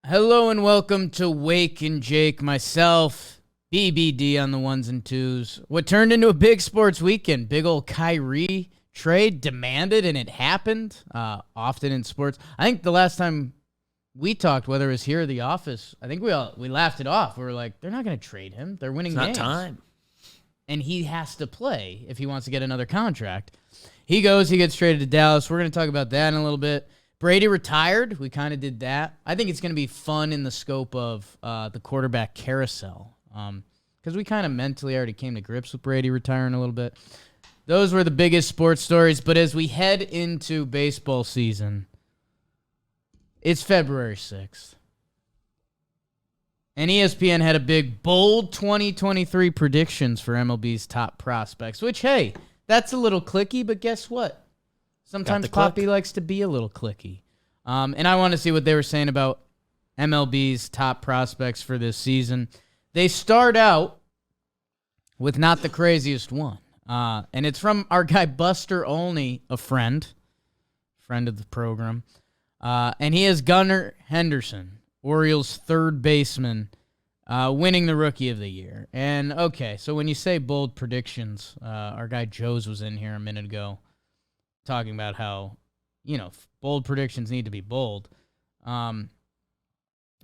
Hello and welcome to Wake and Jake, myself, BBD on the ones and twos. What turned into a big sports weekend, big old Kyrie trade demanded, and it happened often in sports. I think the last time we talked, whether it was here or the office, I think we laughed it off. We were like, they're not going to trade him. They're winning games. It's not time. And he has to play if he wants to get another contract. He gets traded to Dallas. We're going to talk about that in a little bit. Brady retired. We kind of did that. I think it's going to be fun in the scope of the quarterback carousel because we kind of mentally already came to grips with Brady retiring a little bit. Those were the biggest sports stories. But as we head into baseball season, it's February 6th. And ESPN had a big, bold 2023 predictions for MLB's top prospects, which, hey, that's a little clicky, but guess what? Sometimes Poppy likes to be a little clicky. And I want to see what they were saying about MLB's top prospects for this season. They start out with not the craziest one. And it's from our guy Buster Olney, a friend of the program. And he has Gunnar Henderson, Orioles third baseman, winning the Rookie of the Year. And, okay, so when you say bold predictions, our guy Joe's was in here a minute ago talking about how, bold predictions need to be bold.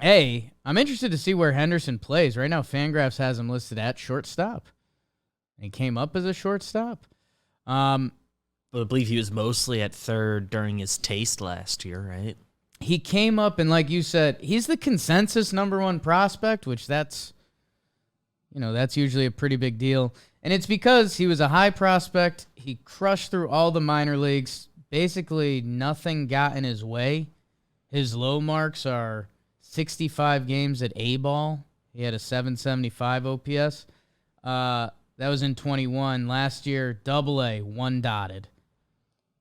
Hey, I'm interested to see where Henderson plays. Right now, Fangraphs has him listed at shortstop. He came up as a shortstop. But I believe he was mostly at third during his taste last year, right? He came up, and like you said, he's the consensus number one prospect, which that's usually a pretty big deal. And it's because he was a high prospect. He crushed through all the minor leagues. Basically, nothing got in his way. His low marks are 65 games at A-ball. He had a 775 OPS. That was in 21. Last year, AA, 1 dotted.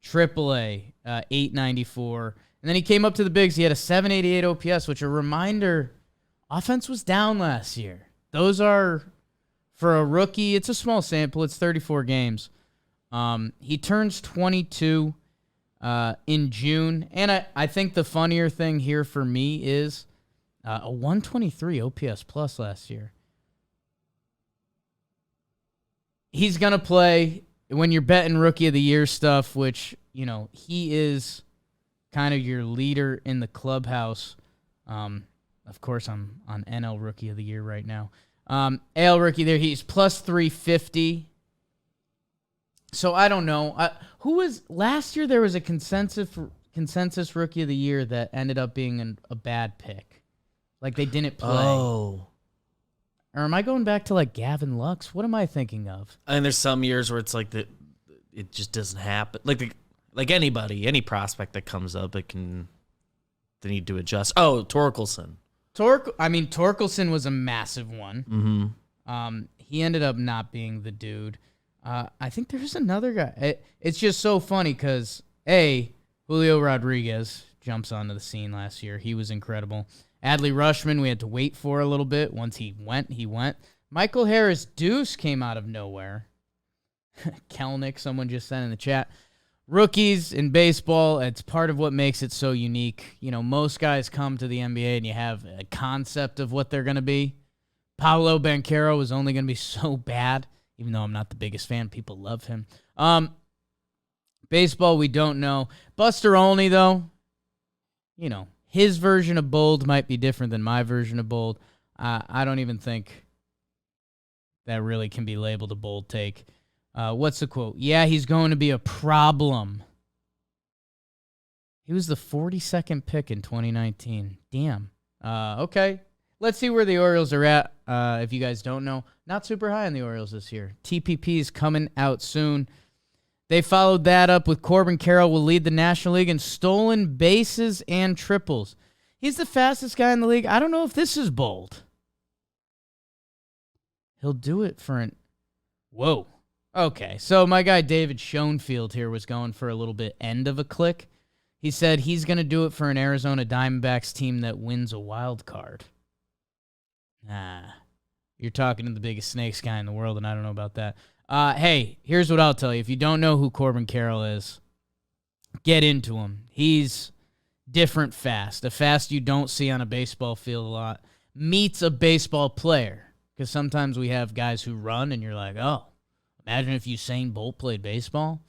AAA, 894. And then he came up to the bigs. He had a 788 OPS, which, a reminder, offense was down last year. Those are, for a rookie, it's a small sample. It's 34 games. He turns 22 in June. And I think the funnier thing here for me is a 123 OPS plus last year. He's going to play when you're betting Rookie of the Year stuff, which, he is kind of your leader in the clubhouse. Of course, I'm on NL Rookie of the Year right now. AL Rookie there, he's plus 350. So I don't know. Who was last year? There was a consensus Rookie of the Year that ended up being a bad pick. Like they didn't play. Oh. Or am I going back to like Gavin Lux? What am I thinking of? And there's some years where it's like it just doesn't happen. Like anybody, any prospect that comes up, they need to adjust. Oh, Torkelson. Torkelson was a massive one. Mm-hmm. He ended up not being the dude. I think there's another guy. It's just so funny because, Julio Rodriguez jumps onto the scene last year. He was incredible. Adley Rutschman, we had to wait for a little bit. Once he went. Michael Harris Deuce came out of nowhere. Kelnick, someone just sent in the chat. Rookies in baseball, it's part of what makes it so unique. Most guys come to the NBA and you have a concept of what they're going to be. Paolo Banchero was only going to be so bad, even though I'm not the biggest fan. People love him. Baseball, we don't know. Buster Olney, though, his version of bold might be different than my version of bold. I don't even think that really can be labeled a bold take. What's the quote? Yeah, he's going to be a problem. He was the 42nd pick in 2019. Damn. Okay. Let's see where the Orioles are at. If you guys don't know, not super high on the Orioles this year. TPP is coming out soon. They followed that up with Corbin Carroll will lead the National League in stolen bases and triples. He's the fastest guy in the league. I don't know if this is bold. He'll do it for Whoa. Okay, so my guy David Schoenfield here was going for a little bit end of a click. He said he's going to do it for an Arizona Diamondbacks team that wins a wild card. You're talking to the biggest snakes guy in the world, and I don't know about that. Hey, here's what I'll tell you. If you don't know who Corbin Carroll is, get into him. He's different fast, a fast you don't see on a baseball field a lot, meets a baseball player. Because sometimes we have guys who run, and you're like, oh, imagine if Usain Bolt played baseball.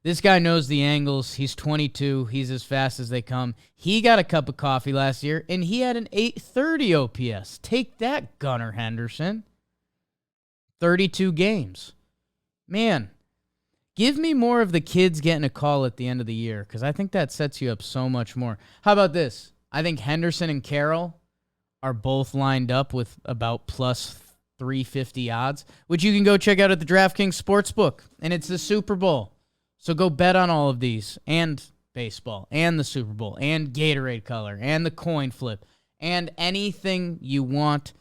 This guy knows the angles. He's 22. He's as fast as they come. He got a cup of coffee last year, and he had an 830 OPS. Take that, Gunnar Henderson. 32 games. Man, give me more of the kids getting a call at the end of the year, because I think that sets you up so much more. How about this? I think Henderson and Carroll are both lined up with about plus 350 odds, which you can go check out at the DraftKings Sportsbook, and it's the Super Bowl. So go bet on all of these, and baseball, and the Super Bowl, and Gatorade color, and the coin flip, and anything you want.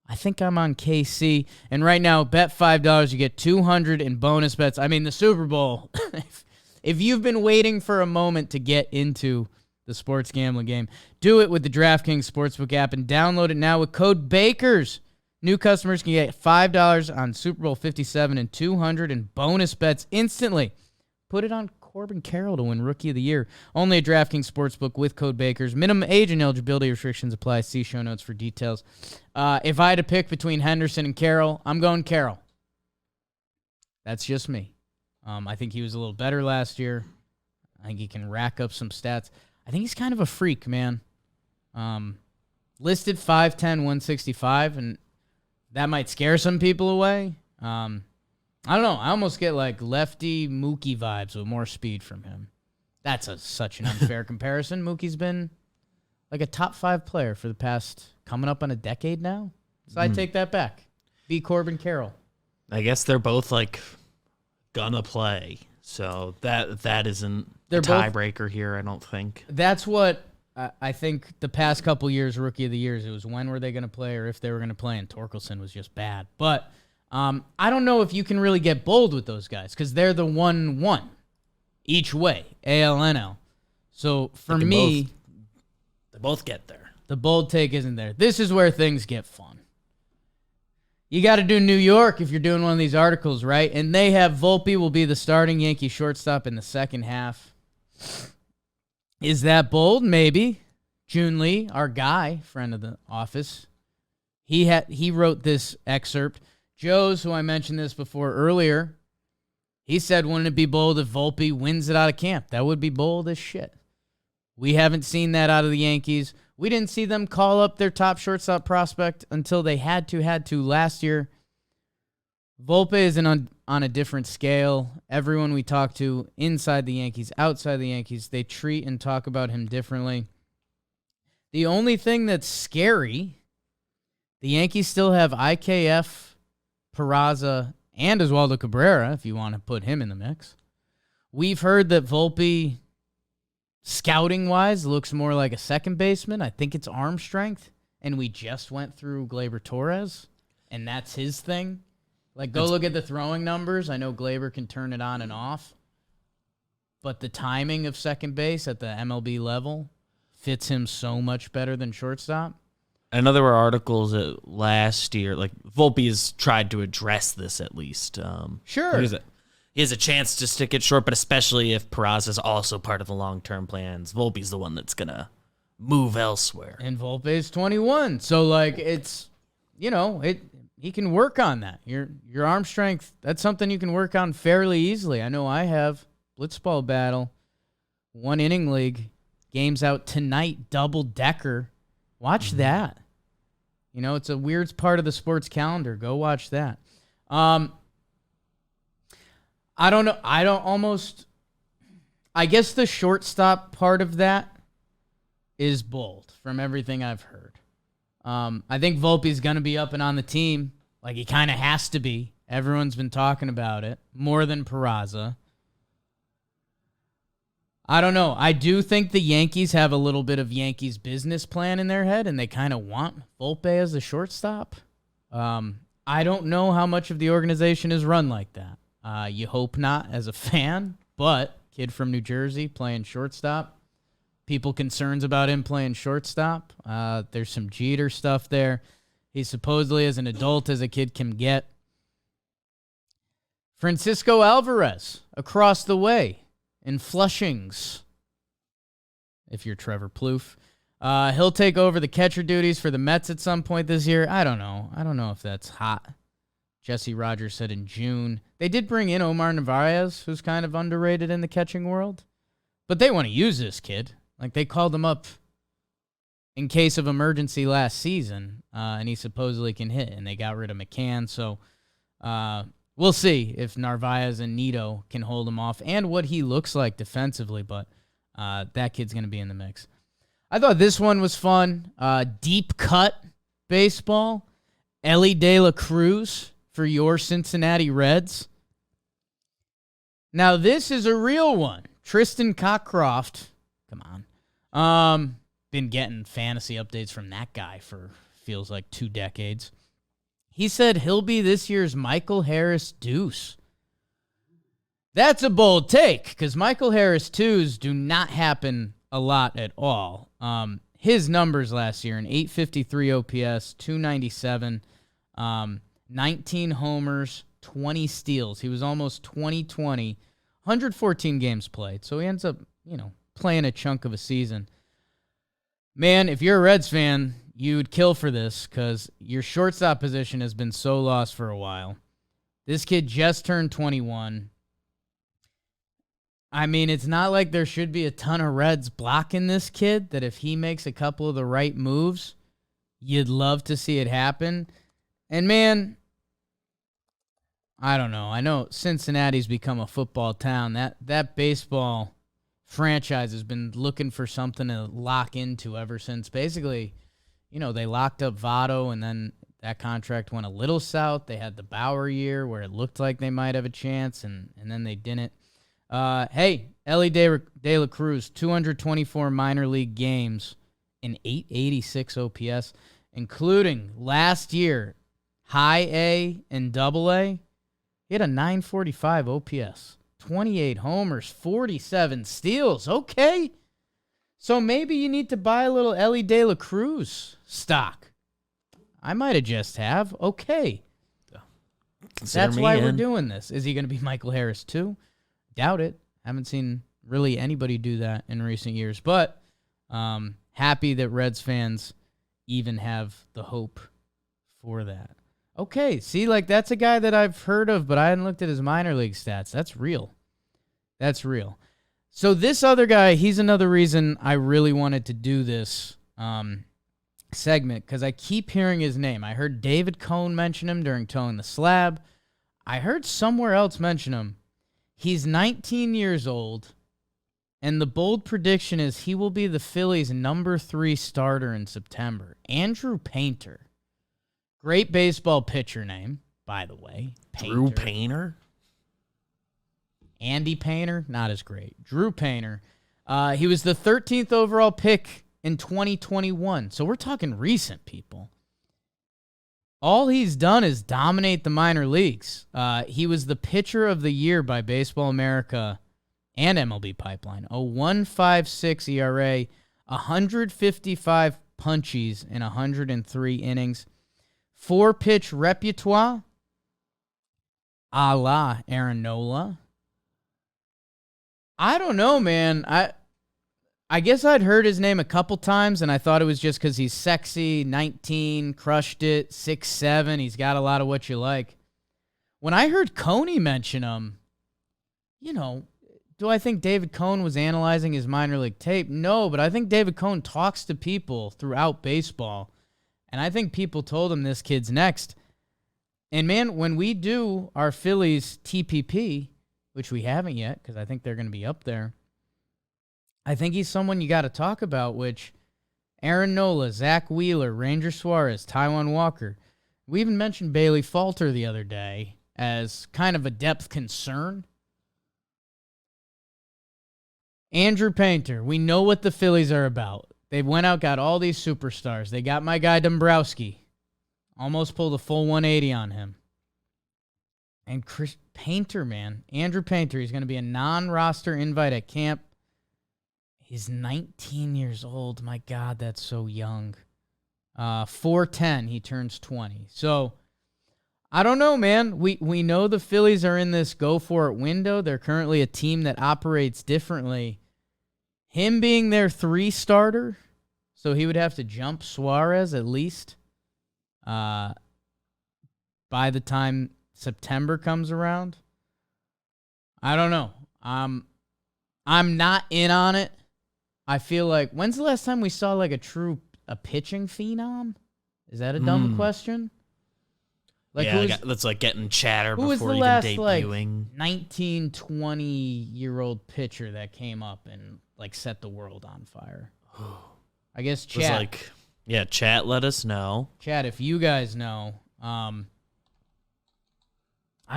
I think I'm on KC, and right now, bet $5, you get 200 in bonus bets. I mean, the Super Bowl, if you've been waiting for a moment to get into the sports gambling game, do it with the DraftKings Sportsbook app, and download it now with code BAKERS. New customers can get $5 on Super Bowl 57 and 200 in bonus bets instantly. Put it on Corbin Carroll to win Rookie of the Year. Only a DraftKings Sportsbook with code BAKERS. Minimum age and eligibility restrictions apply. See show notes for details. If I had to pick between Henderson and Carroll, I'm going Carroll. That's just me. I think he was a little better last year. I think he can rack up some stats. I think he's kind of a freak, man. Listed 5'10", 165, and that might scare some people away. I don't know. I almost get like lefty Mookie vibes with more speed from him. That's such an unfair comparison. Mookie's been like a top 5 player for the past, coming up on a decade now. So I take that back. Be Corbin Carroll. I guess they're both like gonna play. So that isn't a tiebreaker here, I don't think. That's what I think the past couple years, Rookie of the Years, it was when were they going to play or if they were going to play, and Torkelson was just bad. But I don't know if you can really get bold with those guys because they're the 1-1 each way, ALNL. So for me, they both get there. The bold take isn't there. This is where things get fun. You got to do New York if you're doing one of these articles, right? And they have Volpe will be the starting Yankee shortstop in the second half. Is that bold? Maybe. June Lee, our guy, friend of the office, he wrote this excerpt. Joe's, who I mentioned this before earlier, he said, wouldn't it be bold if Volpe wins it out of camp? That would be bold as shit. We haven't seen that out of the Yankees. We didn't see them call up their top shortstop prospect until they had to last year. Volpe is on a different scale. Everyone we talk to inside the Yankees, outside the Yankees, they treat and talk about him differently. The only thing that's scary, the Yankees still have IKF, Peraza, and Oswaldo Cabrera, if you want to put him in the mix. We've heard that Volpe, scouting-wise, looks more like a second baseman. I think it's arm strength. And we just went through Gleyber Torres, and that's his thing. Like, go look at the throwing numbers. I know Gleyber can turn it on and off. But the timing of second base at the MLB level fits him so much better than shortstop. I know there were articles last year, like Volpe has tried to address this at least. Sure. He has a chance to stick it short, but especially if Peraza is also part of the long-term plans, Volpe's the one that's going to move elsewhere. And Volpe's 21. So, like, it's, he can work on that. Your arm strength, that's something you can work on fairly easily. I know I have. Blitzball battle, 1-inning league, games out tonight, double-decker. Watch that. It's a weird part of the sports calendar. Go watch that. I don't know. I guess the shortstop part of that is bold from everything I've heard. I think Volpe's going to be up and on the team. Like, he kind of has to be. Everyone's been talking about it more than Peraza. I don't know. I do think the Yankees have a little bit of Yankees business plan in their head, and they kind of want Volpe as the shortstop. I don't know how much of the organization is run like that. You hope not as a fan, but kid from New Jersey playing shortstop. People concerns about him playing shortstop. There's some Jeter stuff there. He's supposedly as an adult as a kid can get. Francisco Alvarez across the way in Flushings. if you're Trevor Plouffe. He'll take over the catcher duties for the Mets at some point this year. I don't know. I don't know if that's hot. Jesse Rogers said in June. They did bring in Omar Narvaez, who's kind of underrated in the catching world. But they want to use this kid. Like, they called him up in case of emergency last season, and he supposedly can hit, and they got rid of McCann. So we'll see if Narvaez and Nito can hold him off and what he looks like defensively, but that kid's going to be in the mix. I thought this one was fun. Deep cut baseball. Ellie De La Cruz for your Cincinnati Reds. Now, this is a real one. Tristan Cockcroft. Come on. Been getting fantasy updates from that guy for feels like 2 decades. He said he'll be this year's Michael Harris Deuce. That's a bold take, because Michael Harris 2s do not happen a lot at all. His numbers last year, an 853 OPS, 297, 19 homers, 20 steals. He was almost 20-20, 114 games played. So he ends up, playing a chunk of a season. Man, if you're a Reds fan, you'd kill for this because your shortstop position has been so lost for a while. This kid just turned 21. I mean, it's not like there should be a ton of Reds blocking this kid, that if he makes a couple of the right moves, you'd love to see it happen. And, man, I don't know. I know Cincinnati's become a football town. That baseball franchise has been looking for something to lock into ever since. Basically, they locked up Votto, and then that contract went a little south. They had the Bauer year where it looked like they might have a chance, and then they didn't. Hey, Ellie De La Cruz, 224 minor league games in 886 OPS, including last year, high A and double A. He had a 945 OPS, 28 homers, 47 steals. Okay. So maybe you need to buy a little Ellie De La Cruz stock. I might have just have. Okay. That's why we're doing this. Is he going to be Michael Harris too? Doubt it. Haven't seen really anybody do that in recent years. But happy that Reds fans even have the hope for that. Okay, see, that's a guy that I've heard of, but I hadn't looked at his minor league stats. That's real. That's real. So this other guy, he's another reason I really wanted to do this segment, because I keep hearing his name. I heard David Cohn mention him during Towing the Slab. I heard somewhere else mention him. He's 19 years old, and the bold prediction is he will be the Phillies' number 3 starter in September. Andrew Painter. Great baseball pitcher name, by the way. Painter. Drew Painter? Andy Painter, not as great. Drew Painter. He was the 13th overall pick in 2021. So we're talking recent, people. All he's done is dominate the minor leagues. He was the pitcher of the year by Baseball America and MLB Pipeline. A 1.56 ERA, 155 punchies in 103 innings. 4-pitch repertoire, a la Aaron Nola. I don't know, man. I guess I'd heard his name a couple times, and I thought it was just because he's sexy, 19, crushed it, 6'7". He's got a lot of what you like. When I heard Coney mention him, do I think David Cohn was analyzing his minor league tape? No, but I think David Cohn talks to people throughout baseball, and I think people told him this kid's next. And, man, when we do our Phillies TPP, which we haven't yet because I think they're going to be up there, I think he's someone you got to talk about, which Aaron Nola, Zach Wheeler, Ranger Suarez, Taijuan Walker. We even mentioned Bailey Falter the other day as kind of a depth concern. Andrew Painter, we know what the Phillies are about. They went out, got all these superstars. They got my guy Dombrowski. Almost pulled a full 180 on him. And Chris Painter, man. Andrew Painter, he's going to be a non-roster invite at camp. He's 19 years old. My God, that's so young. 4'10", he turns 20. So, I don't know, man. We know the Phillies are in this go-for-it window. They're currently a team that operates differently. him being their 3 starter, so he would have to jump Suarez at least by the time September comes around. I don't know. I'm not in on it. I feel like, when's the last time we saw like a pitching phenom? Is that a dumb question? Like, yeah, that's like getting chatter who was before the even last debuting. 19, 20-year-old pitcher that came up and like set the world on fire? I guess chat. Chat, let us know. Chat, if you guys know. I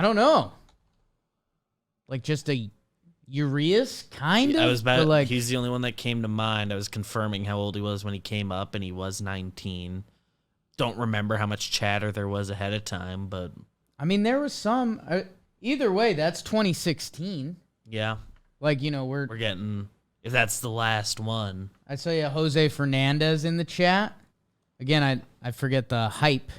don't know. Like just a Urias, kind of? I was about, like, he's the only one that came to mind. I was confirming how old he was when he came up, and he was 19. Don't remember how much chatter there was ahead of time, but... I mean, there was some... either way, that's 2016. Yeah. Like, you know, we're getting... If that's the last one. I saw you Jose Fernandez in the chat. Again, I forget the hype.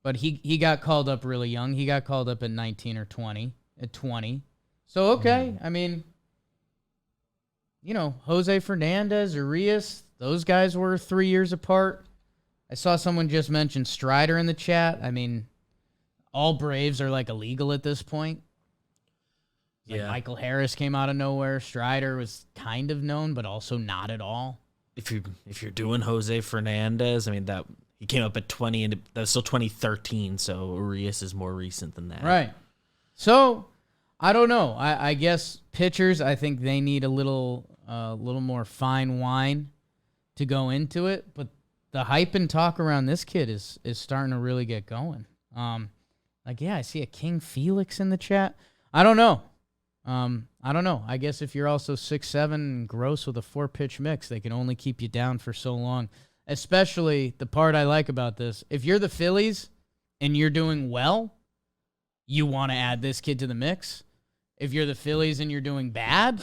But he got called up really young. He got called up at 19 or 20. At 20. So, okay. I mean, you know, Jose Fernandez, Urias, those guys were 3 years apart. I saw someone just mention Strider in the chat. I mean, all Braves are, like, illegal at this point. Like Michael Harris came out of nowhere. Strider was kind of known, but also not at all. If you're doing Jose Fernandez, I mean, that he came up at 20, and that was still 2013, so Urias is more recent than that. Right. So, I don't know. I guess pitchers, I think they need a little more fine wine to go into it, but the hype and talk around this kid is starting to really get going. I see a King Felix in the chat. I don't know. I guess if you're also 6'7" and gross with a 4-pitch mix, they can only keep you down for so long. Especially the part I like about this, if you're the Phillies and you're doing well, you want to add this kid to the mix. If you're the Phillies and you're doing bad,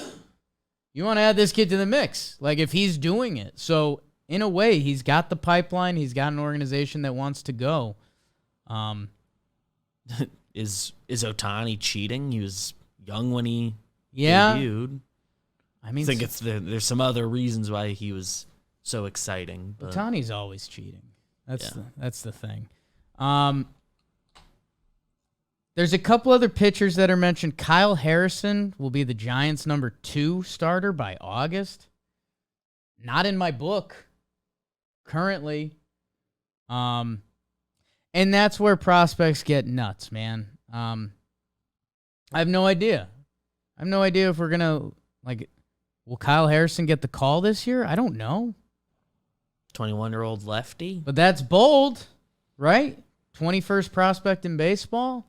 you want to add this kid to the mix. Like, if he's doing it. So, in a way, he's got the pipeline. He's got an organization that wants to go. Is Ohtani cheating? He was young when he Yeah. debuted. I mean, I think there's some other reasons why he was so exciting. But Ohtani's always cheating. That's the thing. There's a couple other pitchers that are mentioned. Kyle Harrison will be the Giants' number 2 starter by August. Not in my book currently. And that's where prospects get nuts, man. I have no idea. I have no idea if we're going to, will Kyle Harrison get the call this year? I don't know. 21-year-old lefty. But that's bold, right? 21st prospect in baseball.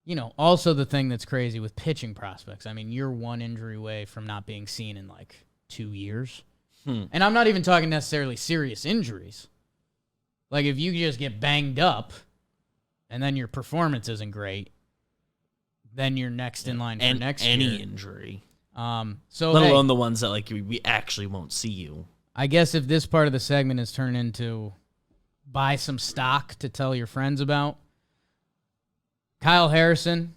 You know, also the thing that's crazy with pitching prospects. I mean, you're one injury away from not being seen in 2 years. And I'm not even talking necessarily serious injuries. Like, if you just get banged up and then your performance isn't great, then you're next in line for next year. Any injury. So let alone the ones that we actually won't see you. I guess if this part of the segment is turned into buy some stock to tell your friends about, Kyle Harrison,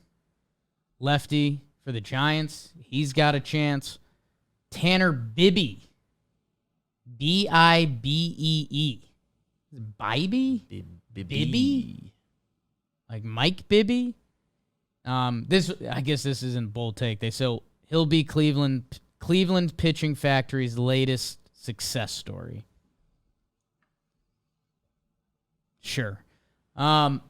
lefty for the Giants, he's got a chance. Tanner Bibee, Biebee, Bibee, like Mike Bibby. I guess this isn't bold take. He'll be Cleveland Pitching Factory's latest success story. Sure. The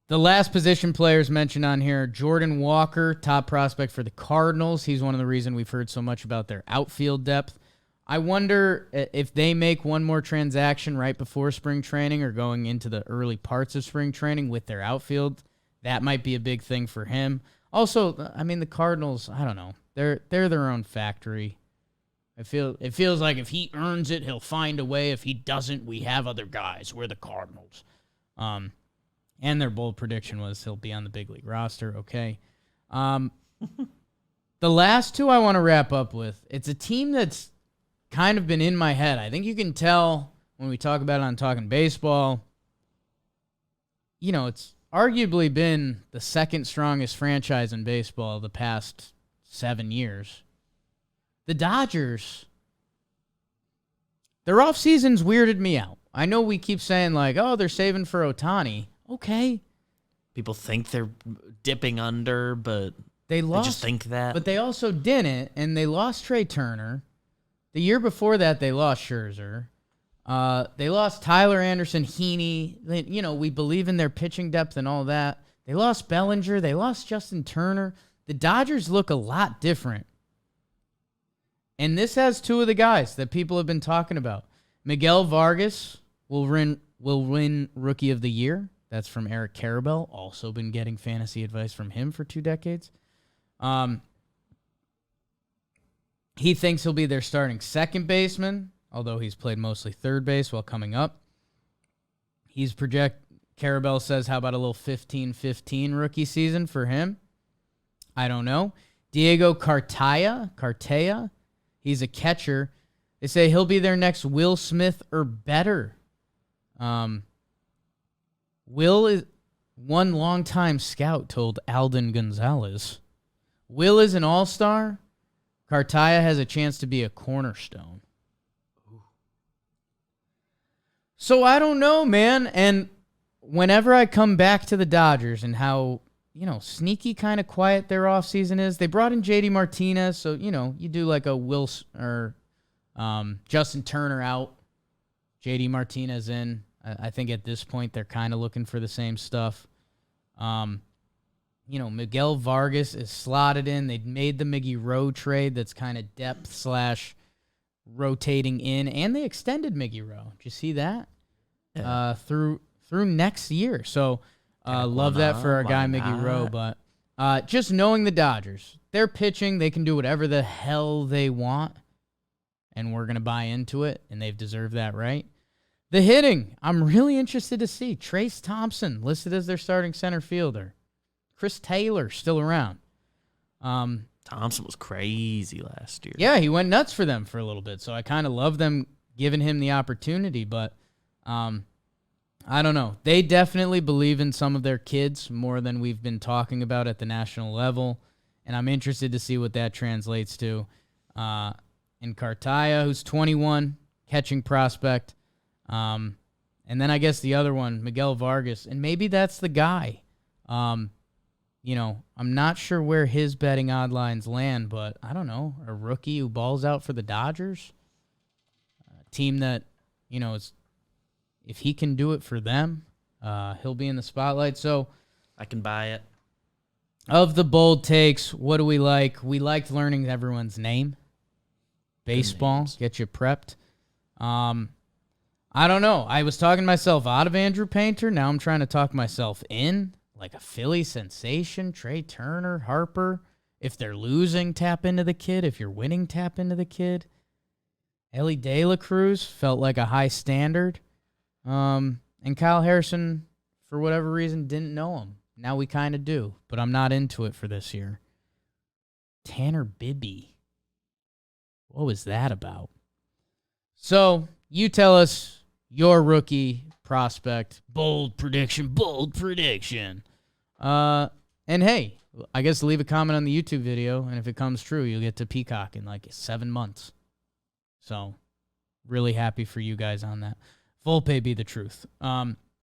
last position players mentioned on here, Jordan Walker, top prospect for the Cardinals. He's one of the reasons we've heard so much about their outfield depth. I wonder if they make one more transaction right before spring training or going into the early parts of spring training with their outfield. That might be a big thing for him. Also, I mean, the Cardinals, I don't know. They're their own factory. It feels like if he earns it, he'll find a way. If he doesn't, we have other guys. We're the Cardinals. And their bold prediction was he'll be on the big league roster. Okay. The last two I want to wrap up with, it's a team that's kind of been in my head. I think you can tell when we talk about it on Talking Baseball. You know, arguably been the second strongest franchise in baseball the past 7 years. The Dodgers, their offseason's weirded me out. I know we keep saying, like, oh, they're saving for Ohtani. Okay. People think they're dipping under, but they just think that. But they also didn't, and they lost Trey Turner. The year before that, they lost Scherzer. They lost Tyler Anderson, Heaney. You know, we believe in their pitching depth and all that. They lost Bellinger. They lost Justin Turner. The Dodgers look a lot different. And this has two of the guys that people have been talking about. Miguel Vargas will win Rookie of the Year. That's from Eric Karabell. Also been getting fantasy advice from him for 2 decades. He thinks he'll be their starting second baseman, although he's played mostly third base while coming up. Karabell says, how about a little 15-15 rookie season for him? I don't know. Diego Cartaya, he's a catcher. They say he'll be their next Will Smith or better. Will is one longtime scout told Alden Gonzalez. Will is an all-star. Cartaya has a chance to be a cornerstone. Ooh. So I don't know, man. And whenever I come back to the Dodgers and how, you know, sneaky kind of quiet their offseason is, they brought in JD Martinez. So, you know, you do like a Justin Turner out, JD Martinez in. I think at this point they're kind of looking for the same stuff. You know, Miguel Vargas is slotted in. They made the Miggy Rowe trade that's kind of depth / rotating in, and they extended Miggy Rowe. Did you see that? Yeah. Through next year. So love that for our guy Miggy Rowe. But just knowing the Dodgers, they're pitching. They can do whatever the hell they want, and we're going to buy into it, and they've deserved that, right? The hitting, I'm really interested to see. Trace Thompson listed as their starting center fielder. Chris Taylor still around. Thompson was crazy last year. Yeah, he went nuts for them for a little bit, so I kind of love them giving him the opportunity, but I don't know. They definitely believe in some of their kids more than we've been talking about at the national level, and I'm interested to see what that translates to. In Cartaya, who's 21, catching prospect. And then I guess the other one, Miguel Vargas, and maybe that's the guy. You know, I'm not sure where his betting odd lines land, but I don't know, a rookie who balls out for the Dodgers, a team that, you know, if he can do it for them, he'll be in the spotlight. So I can buy it. Of the bold takes, what do we like? We liked learning everyone's name. Baseball, get you prepped. I don't know. I was talking myself out of Andrew Painter. Now I'm trying to talk myself in. Like a Philly sensation, Trey Turner, Harper. If they're losing, tap into the kid. If you're winning, tap into the kid. Ellie De La Cruz felt like a high standard. And Kyle Harrison, for whatever reason, didn't know him. Now we kind of do, but I'm not into it for this year. Tanner Bibby. What was that about? So you tell us your rookie prospect. Bold prediction. And hey, I guess leave a comment on the YouTube video, and if it comes true, you'll get to Peacock in like 7 months. So really happy for you guys on that. Volpe be the truth.